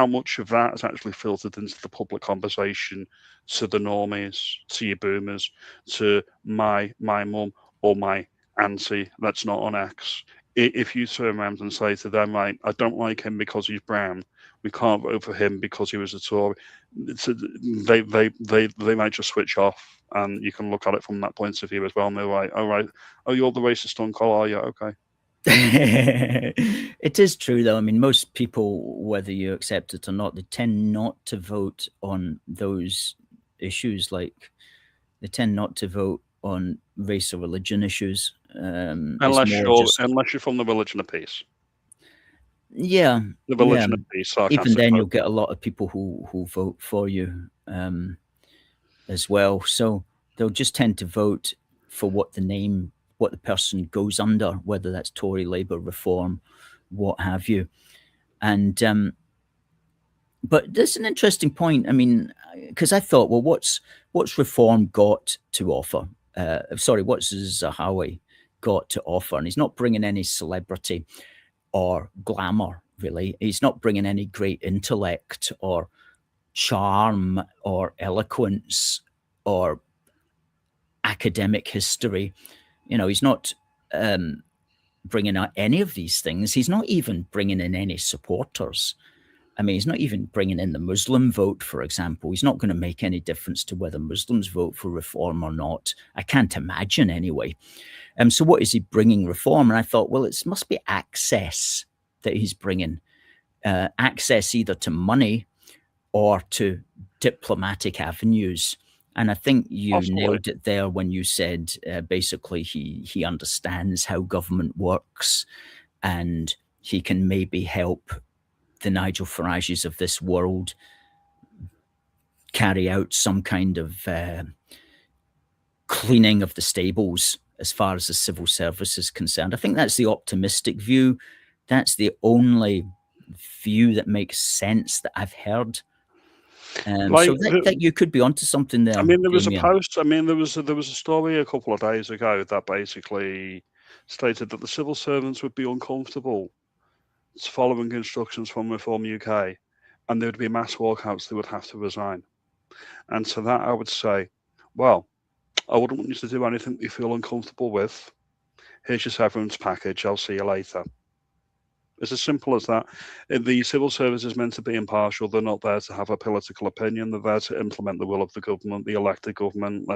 much of that is actually filtered into the public conversation to the normies, to your boomers, to my mum or my auntie that's not on X? If you turn around and say to them, right, I don't like him because he's brown, we can't vote for him because he was a Tory, they might just switch off, and you can look at it from that point of view as well. And they're like, all right, oh, you're the racist uncle, are you? Okay. It is true, though. I mean, most people, whether you accept it or not, they tend not to vote on those issues. Like, they tend not to vote on race or religion issues. Unless you're from the religion of peace. Yeah, the religion of peace. Even then, you'll get a lot of people who vote for you as well. So they'll just tend to vote for what the person goes under, whether that's Tory, Labour, Reform, what have you. And but there's an interesting point. I mean, because I thought, well, what's Reform got to offer? What's Zahawi got to offer? And he's not bringing any celebrity or glamour, really. He's not bringing any great intellect or charm or eloquence or academic history. You know, he's not bringing out any of these things. He's not even bringing in any supporters. I mean, he's not even bringing in the Muslim vote, for example. He's not going to make any difference to whether Muslims vote for Reform or not. I can't imagine anyway. So what is he bringing Reform? And I thought, well, it must be access that he's bringing. Access either to money or to diplomatic avenues. And I think you nailed it there when you said basically he understands how government works, and he can maybe help the Nigel Farages of this world carry out some kind of cleaning of the stables as far as the civil service is concerned. I think that's the optimistic view. That's the only view that makes sense that I've heard. So that you could be onto something there. I mean, there was a post. I mean, there was a story a couple of days ago that basically stated that the civil servants would be uncomfortable following instructions from Reform UK, and there would be mass walkouts. They would have to resign. And to that, I would say, well, I wouldn't want you to do anything you feel uncomfortable with. Here's your severance package. I'll see you later. It's as simple as that. The civil service is meant to be impartial. They're not there to have a political opinion. They're there to implement the will of the government, the elected government.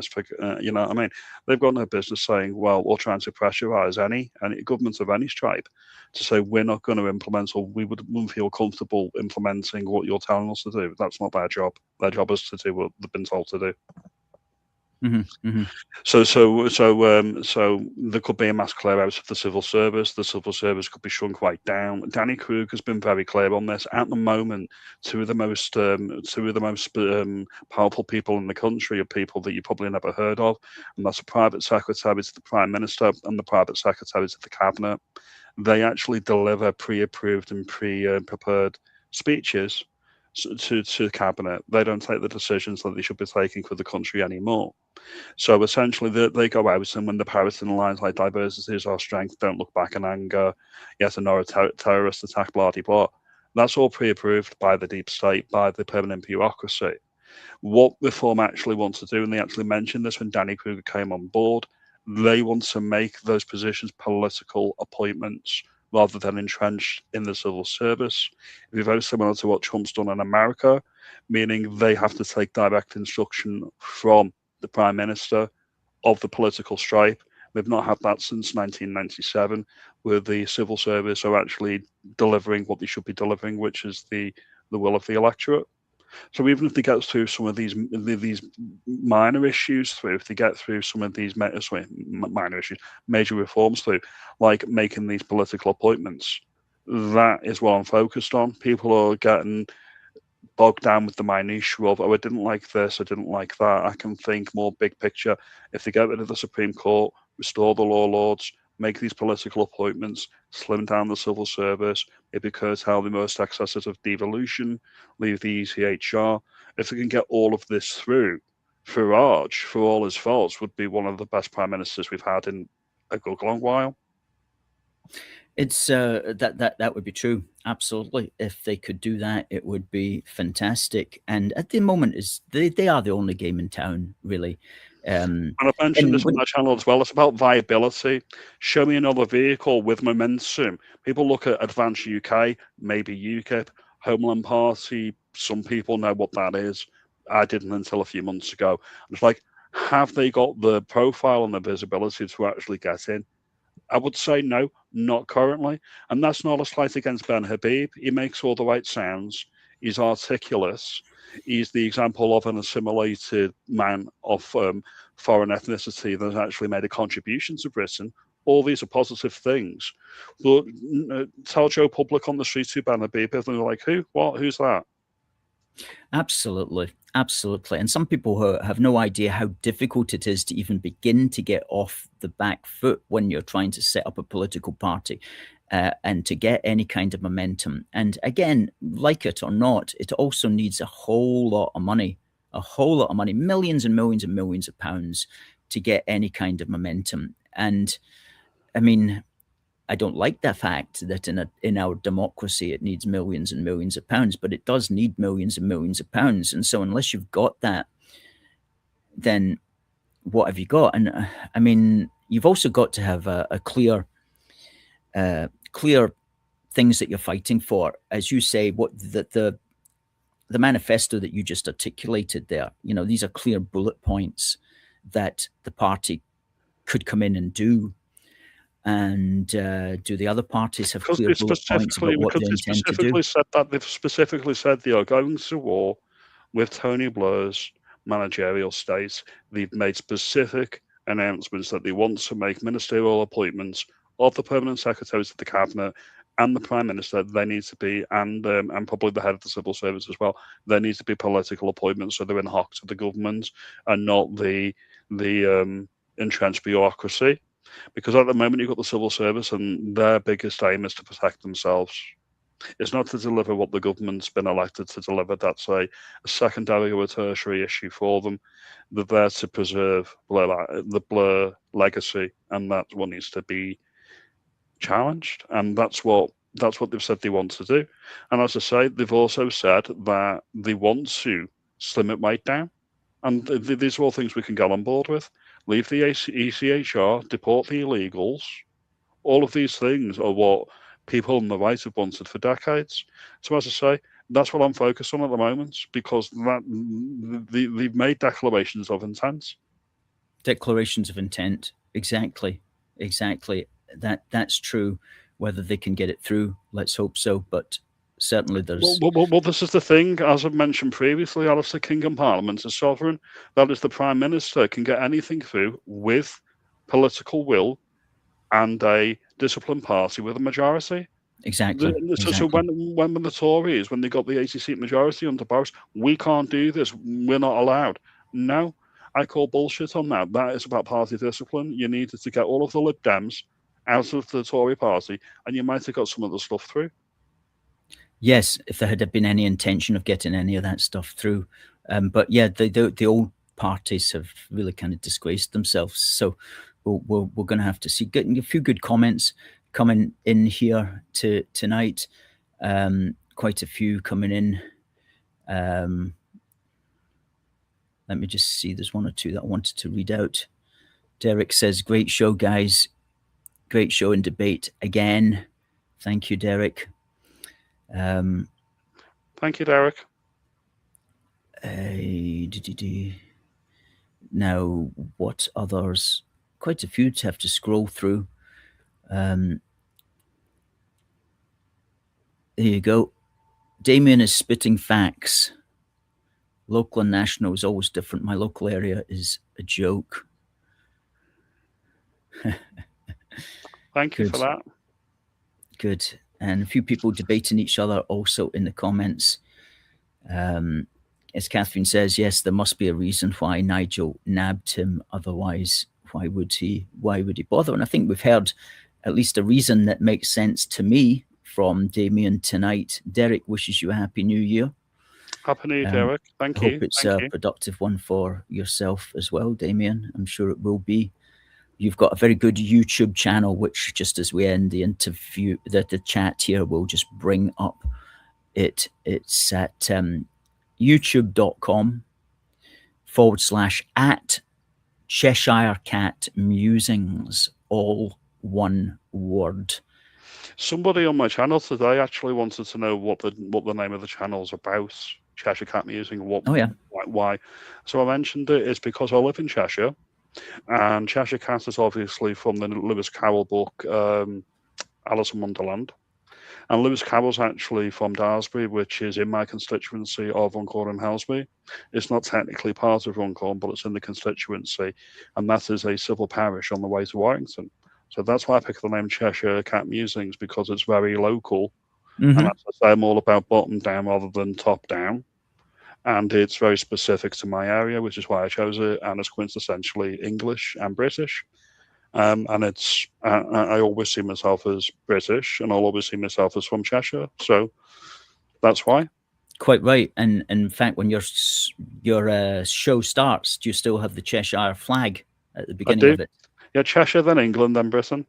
You know what I mean? They've got no business saying, well, we're trying to pressurise any government of any stripe to say we're not going to implement, or we wouldn't feel comfortable implementing what you're telling us to do. That's not their job. Their job is to do what they've been told to do. Mm-hmm, mm-hmm. So there could be a mass clear out of the civil service. The civil service could be shrunk right down. Danny Krug has been very clear on this. At the moment, two of the most powerful people in the country are people that you probably never heard of, and that's the private secretary to the Prime Minister and the private secretary to the Cabinet. They actually deliver pre-approved and pre-prepared speeches to Cabinet. They don't take the decisions that they should be taking for the country anymore. So essentially, they go out, and when the parroting lines like diversity is our strength, don't look back in anger, yet another terrorist attack, blah, blah, blah. That's all pre-approved by the deep state, by the permanent bureaucracy. What Reform actually wants to do, and they actually mentioned this when Danny Kruger came on board, they want to make those positions political appointments rather than entrenched in the civil service. It'd be very similar to what Trump's done in America, meaning they have to take direct instruction from the Prime Minister of the political stripe. We've not had that since 1997, where the civil service are actually delivering what they should be delivering, which is the will of the electorate. So even if they get through some of these minor issues if they get through some of these minor issues, major reforms through, like making these political appointments, that is what I'm focused on. People are getting bogged down with the minutiae of, I didn't like this, I didn't like that. I can think more big picture. If they get rid of the Supreme Court, restore the law lords, make these political appointments, slim down the civil service, maybe curtail the most excesses of devolution, leave the ECHR. If they can get all of this through, Farage, for all his faults, would be one of the best prime ministers we've had in a good long while. It's that would be true, absolutely. If they could do that, it would be fantastic. And at the moment, is they are the only game in town, really. And I've mentioned this on my channel as well. It's about viability. Show me another vehicle with momentum. People look at Advance UK, maybe UKIP, Homeland Party. Some people know what that is. I didn't until a few months ago. And it's like, have they got the profile and the visibility to actually get in? I would say no, not currently. And that's not a slight against Ben Habib. He makes all the right sounds. He's articulate. He's the example of an assimilated man of foreign ethnicity that has actually made a contribution to Britain. All these are positive things. But tell Joe Public on the street who Ben Habib is, and they're like, who? What? Who's that? Absolutely, absolutely. And some people have no idea how difficult it is to even begin to get off the back foot when you're trying to set up a political party and to get any kind of momentum. And again, like it or not, it also needs a whole lot of money, millions and millions and millions of pounds to get any kind of momentum. And I mean, I don't like the fact that in our democracy it needs millions and millions of pounds, but it does need millions and millions of pounds. And so unless you've got that, then what have you got? And I mean, you've also got to have a clear things that you're fighting for. As you say, what the manifesto that you just articulated there, you know, these are clear bullet points that the party could come in and do. And do the other parties have clear bullet points about what they intend to do? They've specifically said they are going to war with Tony Blair's managerial state. They've made specific announcements that they want to make ministerial appointments of the permanent secretaries of the cabinet and the prime minister. They need to be, and probably the head of the civil service as well. There needs to be political appointments, so they're in hock to the government and not the entrenched bureaucracy. Because at the moment you've got the civil service and their biggest aim is to protect themselves. It's not to deliver what the government's been elected to deliver. That's a secondary or a tertiary issue for them. They're there to preserve the Blair legacy, and that's what needs to be challenged. And that's what they've said they want to do. And as I say, they've also said that they want to slim it right down. And these are all things we can get on board with. Leave the ECHR, deport the illegals. All of these things are what people on the right have wanted for decades. So as I say, that's what I'm focused on at the moment, because they've made declarations of intent. Declarations of intent, exactly. That's true. Whether they can get it through, let's hope so. But certainly there's... Well, this is the thing, as I've mentioned previously, Alistair, King and Parliament is sovereign. That is, the Prime Minister can get anything through with political will and a disciplined party with a majority. Exactly. So when the Tories, when they got the 80-seat majority under Boris, we can't do this, we're not allowed. No, I call bullshit on that. That is about party discipline. You needed to get all of the Lib Dems out of the Tory party, and you might have got some of the stuff through. Yes, if there had been any intention of getting any of that stuff through. But yeah, the old parties have really kind of disgraced themselves. So we're going to have to see. Getting a few good comments coming in here tonight. Quite a few coming in. Let me just see. There's one or two that I wanted to read out. Derek says, great show, guys. Great show and debate again. Thank you, Derek. Thank you, Derek. Now, what others? Quite a few to have to scroll through. There you go. Damien is spitting facts. Local and national is always different. My local area is a joke. Thank you for that. Good. And a few people debating each other also in the comments. As Catherine says, yes, there must be a reason why Nigel nabbed him. Otherwise, why would he bother? And I think we've heard at least a reason that makes sense to me from Damien tonight. Derek wishes you a happy new year. Happy New Year, Derek. Thank I you. hope it's Thank a you. productive one for yourself as well, Damien. I'm sure it will be. You've got a very good YouTube channel, which just as we end the interview, the chat here, will just bring up it. It's at youtube.com/at CheshireCatMusings, all one word. Somebody on my channel today actually wanted to know what the name of the channel is about. Cheshire Cat Musing. Oh yeah. Why? So I mentioned it is because I live in Cheshire, and Cheshire Cat is obviously from the Lewis Carroll book, Alice in Wonderland. And Lewis Carroll's actually from Daresbury, which is in my constituency of Runcorn and Helsby. It's not technically part of Runcorn, but it's in the constituency, and that is a civil parish on the way to Warrington. So that's why I picked the name Cheshire Cat Musings, because it's very local. Mm-hmm. And as I say, I'm all about bottom down rather than top down. And it's very specific to my area, which is why I chose it. And it's quintessentially English and British. And it's I always see myself as British, and I'll always see myself as from Cheshire. So that's why. Quite right. And in fact, when your show starts, do you still have the Cheshire flag at the beginning of it? Yeah, Cheshire, then England, then Britain.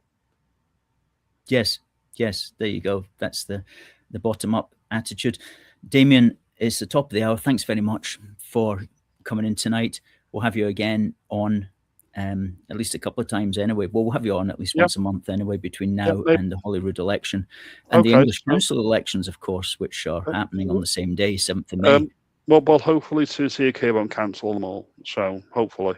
Yes, there you go. That's the bottom-up attitude. Damien, it's the top of the hour. Thanks very much for coming in tonight. We'll have you again on at least a couple of times anyway. Well, we'll have you on at least once a month anyway between now and the Holyrood election. And the English Council elections, of course, which are happening on the same day, 7th of May. Well, hopefully TCK won't cancel them all. So hopefully.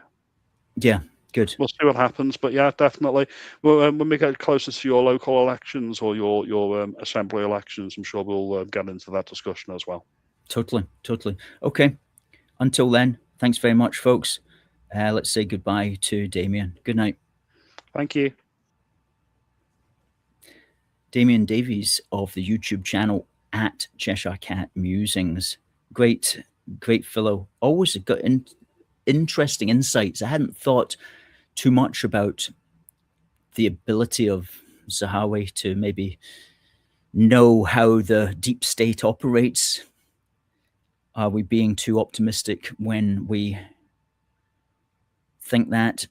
Yeah. Good. We'll see what happens, but yeah, definitely. Well, when we get closer to your local elections or your assembly elections, I'm sure we'll get into that discussion as well. Totally. Okay. Until then, thanks very much, folks. Let's say goodbye to Damien. Good night. Thank you. Damien Davies of the YouTube channel at Cheshire Cat Musings. Great fellow. Always got interesting insights. I hadn't thought too much about the ability of Zahawi to maybe know how the deep state operates. Are we being too optimistic when we think that?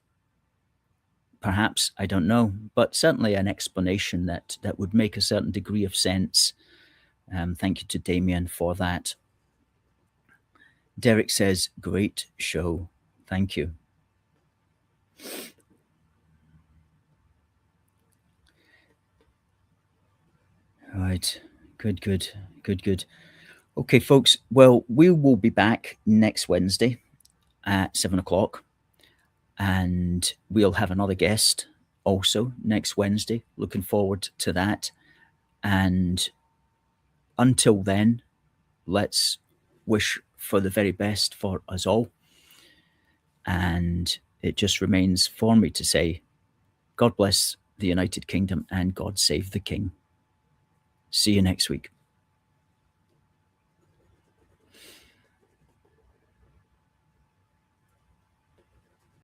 Perhaps, I don't know, but certainly an explanation that would make a certain degree of sense. Thank you to Damien for that. Derek says, great show. Thank you. Right. Good. Okay, folks. Well, we will be back next Wednesday at 7 o'clock. And we'll have another guest also next Wednesday. Looking forward to that. And until then, let's wish for the very best for us all. And it just remains for me to say, God bless the United Kingdom and God save the King. See you next week.